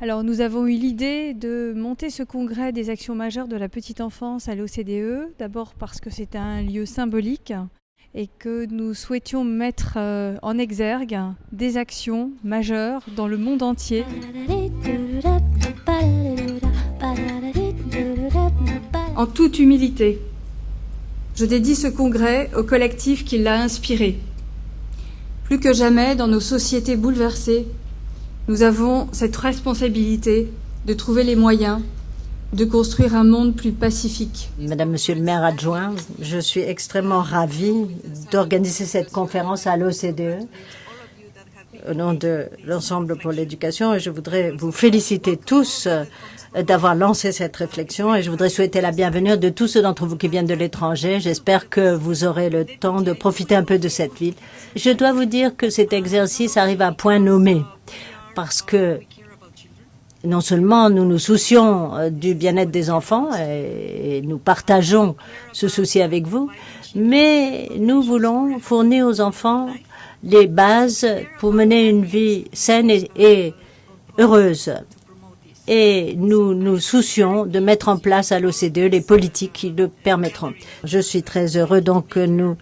Alors nous avons eu l'idée de monter ce congrès des actions majeures de la petite enfance à l'OCDE, d'abord parce que c'est un lieu symbolique et que nous souhaitions mettre en exergue des actions majeures dans le monde entier. En toute humilité, je dédie ce congrès au collectif qui l'a inspiré. Plus que jamais, dans nos sociétés bouleversées, nous avons cette responsabilité de trouver les moyens de construire un monde plus pacifique. Madame, Monsieur le maire adjoint, je suis extrêmement ravie d'organiser cette conférence à l'OCDE au nom de l'Ensemble pour l'éducation et je voudrais vous féliciter tous d'avoir lancé cette réflexion et je voudrais souhaiter la bienvenue de tous ceux d'entre vous qui viennent de l'étranger. J'espère que vous aurez le temps de profiter un peu de cette ville. Je dois vous dire que cet exercice arrive à point nommé parce que non seulement nous nous soucions du bien-être des enfants et nous partageons ce souci avec vous, mais nous voulons fournir aux enfants les bases pour mener une vie saine et heureuse. Et nous nous soucions de mettre en place à l'OCDE les politiques qui le permettront. Je suis très heureux donc que nous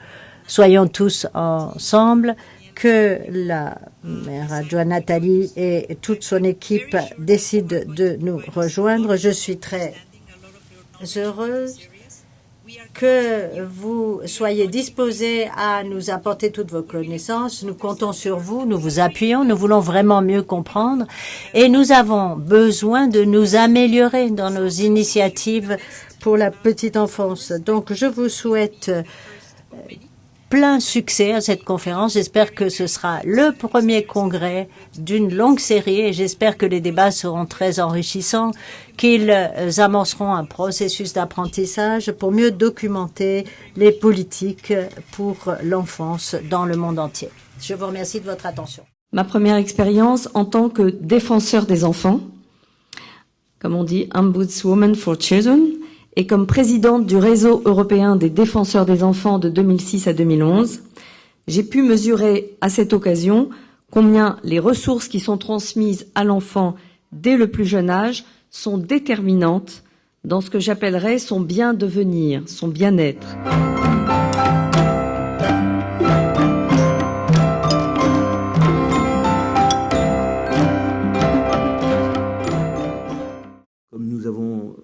soyons tous ensemble, que la maire adjointe Nathalie et toute son équipe décident de nous rejoindre. Je suis très heureuse que vous soyez disposés à nous apporter toutes vos connaissances. Nous comptons sur vous, nous vous appuyons, nous voulons vraiment mieux comprendre et nous avons besoin de nous améliorer dans nos initiatives pour la petite enfance. Donc, je vous souhaite plein succès à cette conférence. J'espère que ce sera le premier congrès d'une longue série et j'espère que les débats seront très enrichissants, qu'ils amorceront un processus d'apprentissage pour mieux documenter les politiques pour l'enfance dans le monde entier. Je vous remercie de votre attention. Ma première expérience en tant que défenseur des enfants, comme on dit, Ombudswoman for Children, et comme présidente du réseau européen des défenseurs des enfants de 2006 à 2011, j'ai pu mesurer à cette occasion combien les ressources qui sont transmises à l'enfant dès le plus jeune âge sont déterminantes dans ce que j'appellerais son bien devenir, son bien-être. Comme nous avons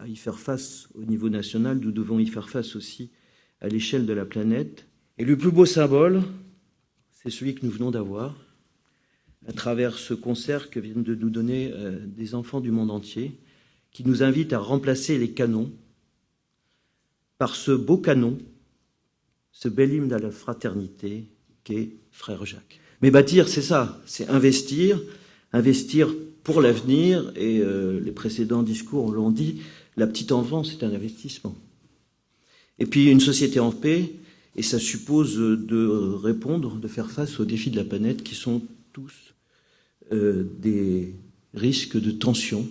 à y faire face au niveau national, nous devons y faire face aussi à l'échelle de la planète. Et le plus beau symbole, c'est celui que nous venons d'avoir, à travers ce concert que viennent de nous donner des enfants du monde entier, qui nous invite à remplacer les canons par ce beau canon, ce bel hymne à la fraternité qu'est Frère Jacques. Mais bâtir, c'est ça, c'est investir pour l'avenir, et les précédents discours l'ont dit, la petite enfance, c'est un investissement. Et puis une société en paix, et ça suppose de répondre, de faire face aux défis de la planète qui sont tous des risques de tension,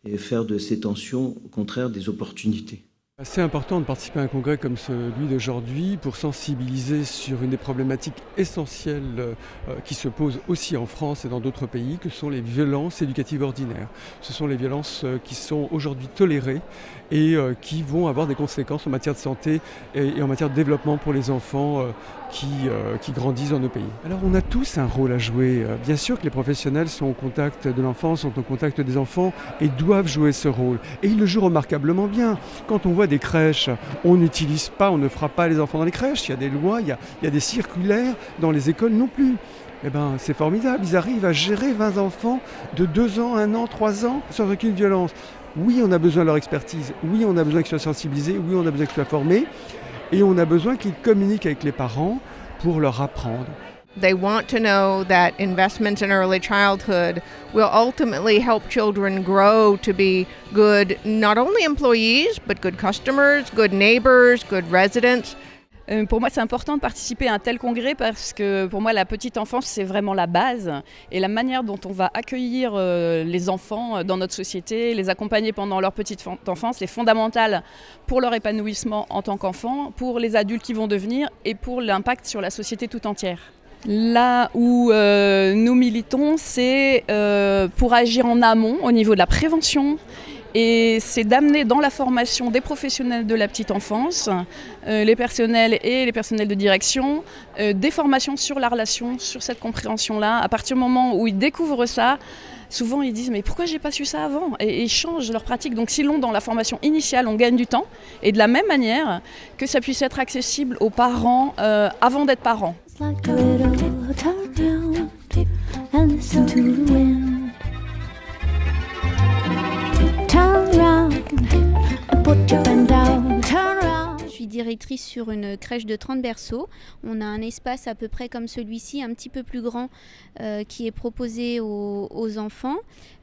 et faire de ces tensions, au contraire, des opportunités. C'est important de participer à un congrès comme celui d'aujourd'hui pour sensibiliser sur une des problématiques essentielles qui se posent aussi en France et dans d'autres pays, que sont les violences éducatives ordinaires. Ce sont les violences qui sont aujourd'hui tolérées et qui vont avoir des conséquences en matière de santé et en matière de développement pour les enfants qui grandissent dans nos pays. Alors on a tous un rôle à jouer. Bien sûr que les professionnels sont au contact de l'enfant, sont au contact des enfants et doivent jouer ce rôle. Et ils le jouent remarquablement bien. Quand on voit des crèches, on n'utilise pas, on ne fera pas les enfants dans les crèches. Il y a des lois, il y a des circulaires dans les écoles non plus. Eh ben, c'est formidable, ils arrivent à gérer 20 enfants de 2 ans, 1 an, 3 ans sans aucune violence. Oui, on a besoin de leur expertise, oui, on a besoin qu'ils soient sensibilisés, oui, on a besoin qu'ils soient formés et on a besoin qu'ils communiquent avec les parents pour leur apprendre. They want to know that investments in early childhood will ultimately help children grow to be good, not only employees, but good customers, good neighbors, good residents. Pour moi, c'est important de participer à un tel congrès parce que pour moi, la petite enfance, c'est vraiment la base. Et la manière dont on va accueillir les enfants dans notre société, les accompagner pendant leur petite enfance, est fondamentale pour leur épanouissement en tant qu'enfant, pour les adultes qui vont devenir et pour l'impact sur la société tout entière. Là où nous militons, c'est pour agir en amont au niveau de la prévention. Et c'est d'amener dans la formation des professionnels de la petite enfance, les personnels et les personnels de direction, des formations sur la relation, sur cette compréhension-là. À partir du moment où ils découvrent ça, souvent ils disent « mais pourquoi j'ai pas su ça avant ?» et ils changent leur pratique. Donc s'ils l'ont dans la formation initiale, on gagne du temps. Et de la même manière que ça puisse être accessible aux parents avant d'être parents. Je suis directrice sur une crèche de 30 berceaux. On a un espace à peu près comme celui-ci, un petit peu plus grand, qui est proposé aux enfants.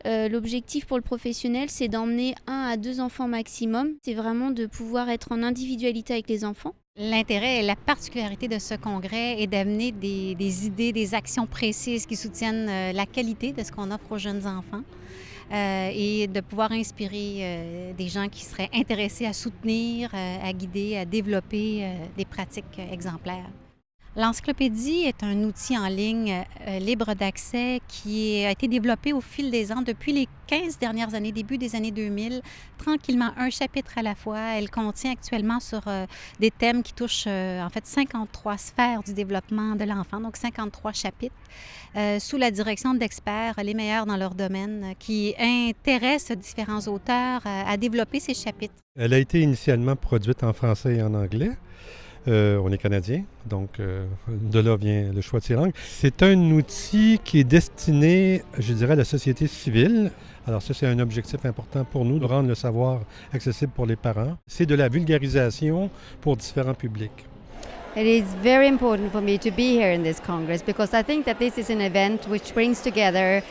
L'objectif pour le professionnel, c'est d'emmener 1 à 2 enfants maximum. C'est vraiment de pouvoir être en individualité avec les enfants. L'intérêt et la particularité de ce congrès est d'amener des idées, des actions précises qui soutiennent la qualité de ce qu'on offre aux jeunes enfants. Et de pouvoir inspirer des gens qui seraient intéressés à soutenir, à guider, à développer des pratiques exemplaires. L'encyclopédie est un outil en ligne libre d'accès qui a été développé au fil des ans depuis les 15 dernières années, début des années 2000, tranquillement, un chapitre à la fois. Elle contient actuellement sur des thèmes qui touchent en fait 53 sphères du développement de l'enfant, donc 53 chapitres, sous la direction d'experts, les meilleurs dans leur domaine, qui intéressent différents auteurs à développer ces chapitres. Elle a été initialement produite en français et en anglais. On est Canadien, donc de là vient le choix de ces langues. C'est un outil qui est destiné, je dirais, à la société civile. Alors ça, c'est un objectif important pour nous, de rendre le savoir accessible pour les parents. C'est de la vulgarisation pour différents publics. It is very important for me to be here in this Congress because I think that this is an event which brings together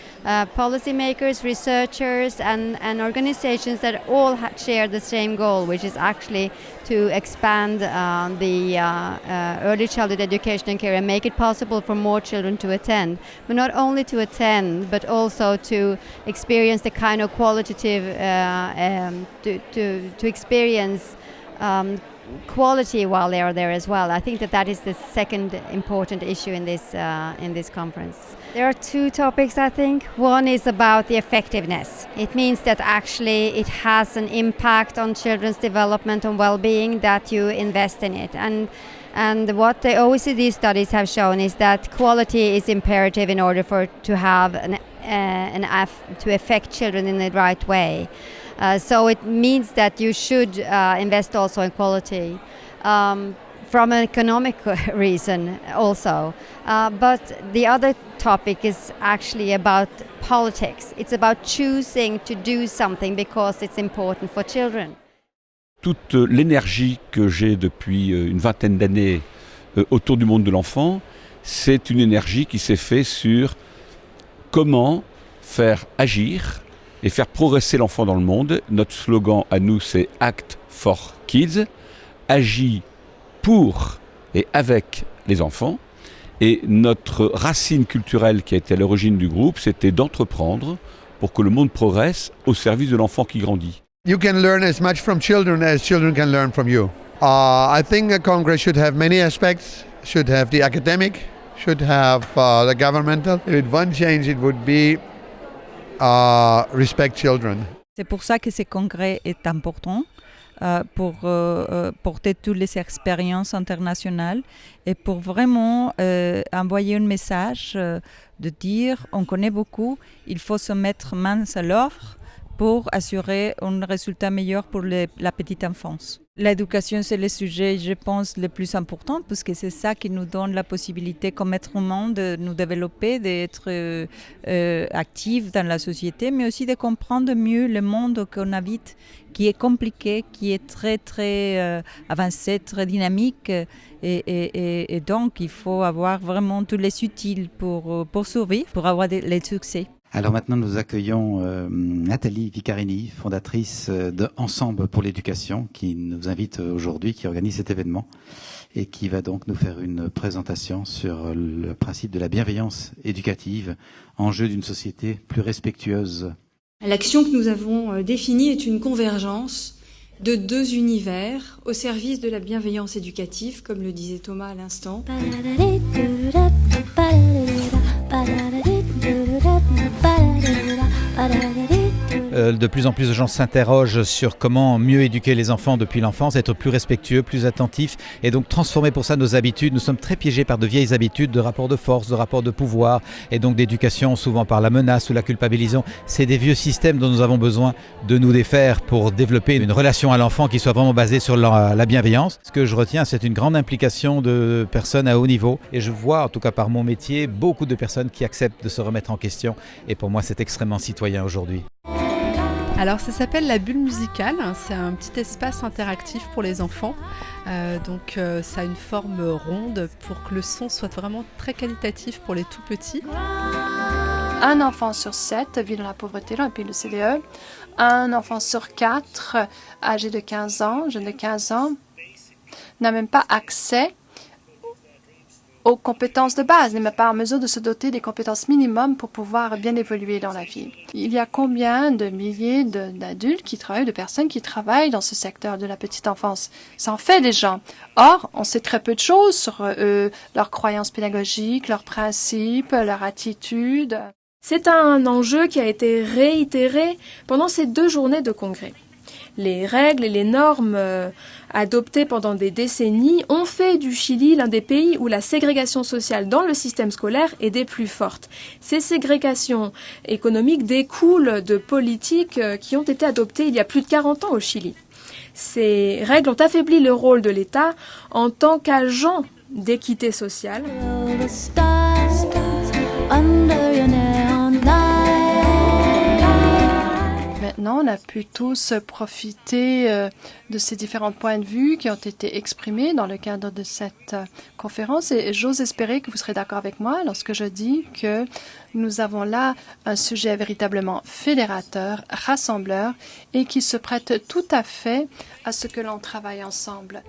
policymakers, researchers and organizations that all share the same goal, which is actually to expand the early childhood education and care and make it possible for more children to attend. But not only to attend, but also to experience the kind of qualitative, to experience quality while they are there as well. I think that is the second important issue in this conference. There are 2 topics, I think. One is about the effectiveness. It means that actually it has an impact on children's development and well-being that you invest in it. And what the OECD studies have shown is that quality is imperative in order to have to affect children in the right way. So it means that you should invest also in quality from an economic reason also. But the other topic is actually about politics. It's about choosing to do something because it's important for children. Toute l'énergie que j'ai depuis une vingtaine d'années autour du monde de l'enfant, c'est une énergie qui s'est faite sur comment faire agir et faire progresser l'enfant dans le monde. Notre slogan à nous, c'est « Act for Kids », agis pour et avec les enfants. Et notre racine culturelle qui a été à l'origine du groupe, c'était d'entreprendre pour que le monde progresse au service de l'enfant qui grandit. You can learn as much from children as children can learn from you. I think a Congress should have many aspects, should have the academic, should have the governmental. If one change, it would be respect children. C'est pour ça que ce congrès est important, pour porter toutes les expériences internationales et pour vraiment envoyer un message de dire on connaît beaucoup, il faut se mettre main à l'œuvre pour assurer un résultat meilleur pour la petite enfance. L'éducation, c'est le sujet, je pense, le plus important parce que c'est ça qui nous donne la possibilité, comme être humain, de nous développer, d'être actifs dans la société, mais aussi de comprendre mieux le monde qu'on habite, qui est compliqué, qui est très, très avancé, très dynamique. Et donc, il faut avoir vraiment tous les outils pour survivre, pour avoir les succès. Alors maintenant, nous accueillons Nathalie Vicarini, fondatrice de Ensemble pour l'éducation, qui nous invite aujourd'hui, qui organise cet événement et qui va donc nous faire une présentation sur le principe de la bienveillance éducative, enjeu d'une société plus respectueuse. L'action que nous avons définie est une convergence de deux univers au service de la bienveillance éducative, comme le disait Thomas à l'instant. De plus en plus de gens s'interrogent sur comment mieux éduquer les enfants depuis l'enfance, être plus respectueux, plus attentif et donc transformer pour ça nos habitudes. Nous sommes très piégés par de vieilles habitudes de rapports de force, de rapports de pouvoir et donc d'éducation souvent par la menace ou la culpabilisation. C'est des vieux systèmes dont nous avons besoin de nous défaire pour développer une relation à l'enfant qui soit vraiment basée sur la bienveillance. Ce que je retiens, c'est une grande implication de personnes à haut niveau et je vois, en tout cas par mon métier, beaucoup de personnes qui acceptent de se remettre en question et pour moi c'est extrêmement citoyen aujourd'hui. Alors ça s'appelle la bulle musicale, c'est un petit espace interactif pour les enfants, ça a une forme ronde pour que le son soit vraiment très qualitatif pour les tout petits. Un enfant sur 7 vit dans la pauvreté dans le pays de l'OCDE, un enfant sur 4 âgé de 15 ans, jeune de 15 ans, n'a même pas accès aux compétences de base, n'est même pas en mesure de se doter des compétences minimum pour pouvoir bien évoluer dans la vie. Il y a combien de milliers d'adultes qui travaillent, de personnes qui travaillent dans ce secteur de la petite enfance? Ça en fait des gens. Or, on sait très peu de choses sur leurs croyances pédagogiques, leurs principes, leur attitude. C'est un enjeu qui a été réitéré pendant ces 2 journées de congrès. Les règles et les normes adoptées pendant des décennies ont fait du Chili l'un des pays où la ségrégation sociale dans le système scolaire est des plus fortes. Ces ségrégations économiques découlent de politiques qui ont été adoptées il y a plus de 40 ans au Chili. Ces règles ont affaibli le rôle de l'État en tant qu'agent d'équité sociale. Maintenant, on a pu tous profiter de ces différents points de vue qui ont été exprimés dans le cadre de cette conférence et j'ose espérer que vous serez d'accord avec moi lorsque je dis que nous avons là un sujet véritablement fédérateur, rassembleur et qui se prête tout à fait à ce que l'on travaille ensemble.